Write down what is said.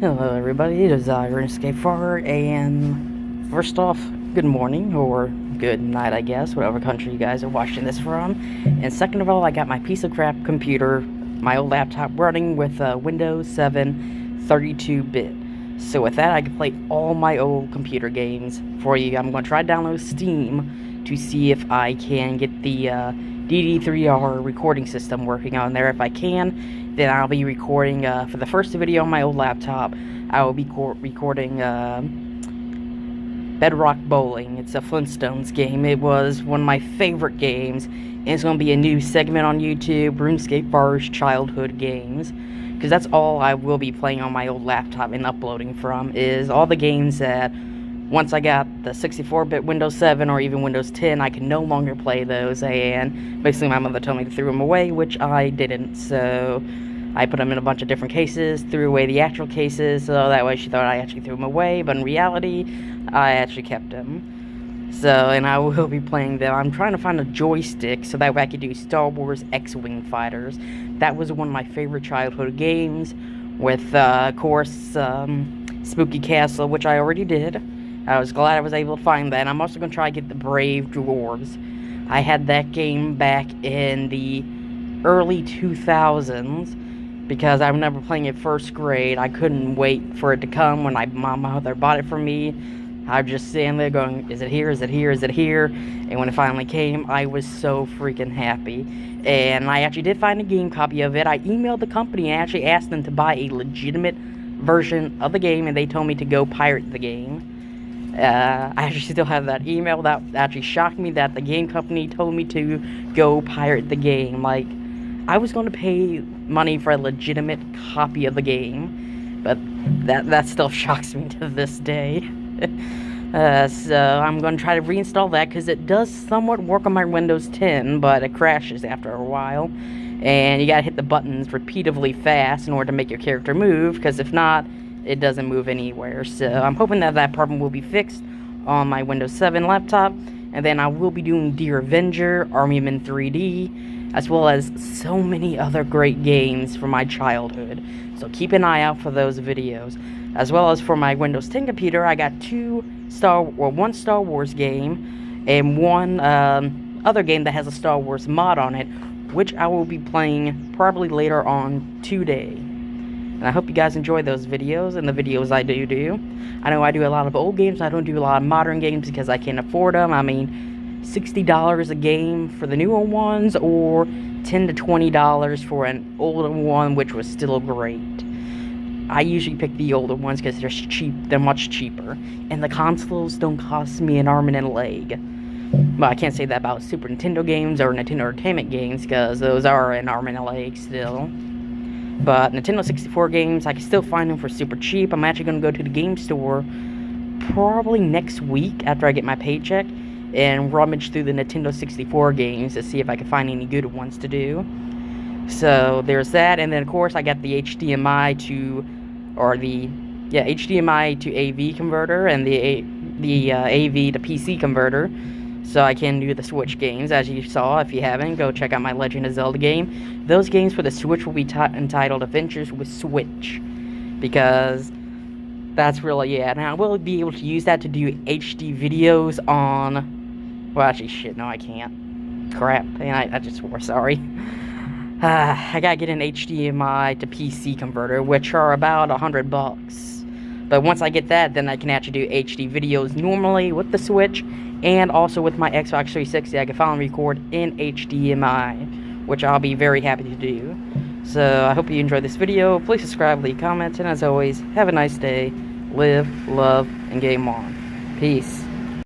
Hello everybody, it is RuneScape Far, and first off, good morning, or good night I guess, whatever country you guys are watching this from. And second of all, I got my piece of crap computer, my old laptop, running with Windows 7 32-bit. So with that, I can play all my old computer games for you. I'm going to try to download Steam to see if I can get the DD3R recording system working on there. If I can, then I'll be recording, for the first video on my old laptop, I will be recording Bedrock Bowling. It's a Flintstones game. It was one of my favorite games, and it's going to be a new segment on YouTube, RuneScape Far's Childhood Games, because that's all I will be playing on my old laptop and uploading from, is all the games that once I got the 64-bit Windows 7 or even Windows 10, I can no longer play those, and basically my mother told me to throw them away, which I didn't, so I put them in a bunch of different cases, threw away the actual cases, so that way she thought I actually threw them away, but in reality, I actually kept them. So, and I will be playing them. I'm trying to find a joystick so that way I could do Star Wars X-Wing Fighters. That was one of my favorite childhood games, with, of course, Spooky Castle, which I already did. I was glad I was able to find that. And I'm also going to try to get the Brave Dwarves. I had that game back in the early 2000s because I remember playing it first grade. I couldn't wait for it to come when my mother bought it for me. I was just standing there going, is it here, is it here, is it here? And when it finally came, I was so freaking happy. And I actually did find a game copy of it. I emailed the company and actually asked them to buy a legitimate version of the game, and they told me to go pirate the game. I actually still have that email. That actually shocked me that the game company told me to go pirate the game. Like, I was going to pay money for a legitimate copy of the game, but that still shocks me to this day. So I'm going to try to reinstall that because it does somewhat work on my Windows 10, but it crashes after a while. And you gotta hit the buttons repeatedly fast in order to make your character move, because if not, it doesn't move anywhere. So I'm hoping that that problem will be fixed on my Windows 7 laptop, and then I will be doing Dear Avenger, Army Men 3D, as well as so many other great games from my childhood. So keep an eye out for those videos. As well as for my Windows 10 computer, I got one Star Wars game and one other game that has a Star Wars mod on it, which I will be playing probably later on today. And I hope you guys enjoy those videos and the videos I do. I know I do a lot of old games. I don't do a lot of modern games because I can't afford them. I mean, $60 a game for the newer ones, or $10 to $20 for an older one, which was still great. I usually pick the older ones because they're cheap. They're much cheaper, and the consoles don't cost me an arm and a leg. Well, I can't say that about Super Nintendo games or Nintendo Entertainment games, because those are an arm and a leg still. But Nintendo 64 games, I can still find them for super cheap. I'm actually going to go to the game store probably next week after I get my paycheck and rummage through the Nintendo 64 games to see if I can find any good ones to do. So there's that, and then of course I got the HDMI to AV converter and the AV to PC converter, so I can do the Switch games. As you saw, if you haven't, go check out my Legend of Zelda game. Those games for the Switch will be entitled Adventures with Switch, because that's really it. And I will be able to use that to do HD videos on, well, actually, shit, no, I can't. Crap, and I just swore, sorry. I gotta get an HDMI to PC converter, which are about $100. But once I get that, then I can actually do HD videos normally with the Switch, and also with my Xbox 360, I can finally record in HDMI, which I'll be very happy to do. So I hope you enjoyed this video. Please subscribe, leave comments, and as always, have a nice day. Live, love, and game on. Peace.